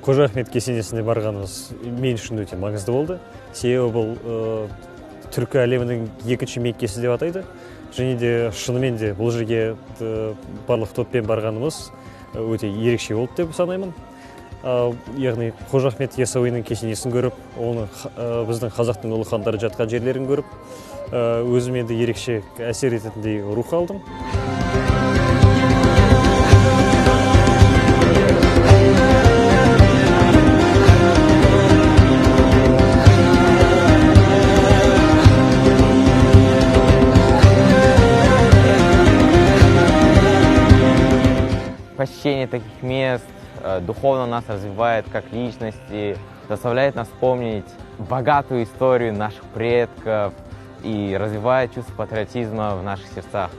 Қожа Ахмет кесенесіне барғанымыз мен үшін өте маңызды болды. Себебі бұл түркі әлемінің екінші Меккесі деп атайды. Және де шынымен де бұл жерге барлық топпен барғанымыз өте ерекше болды деп санаймын. Яғни Қожа Ахмет Яссауидің кесенесін көріп, оны біздің қазақтың ұлы хандары жатқан жерлерін көріп, өзіме де ерекше әсер ететіндей рух алдым. Посещение таких мест духовно нас развивает как личности, заставляет нас помнить богатую историю наших предков и развивает чувство патриотизма в наших сердцах.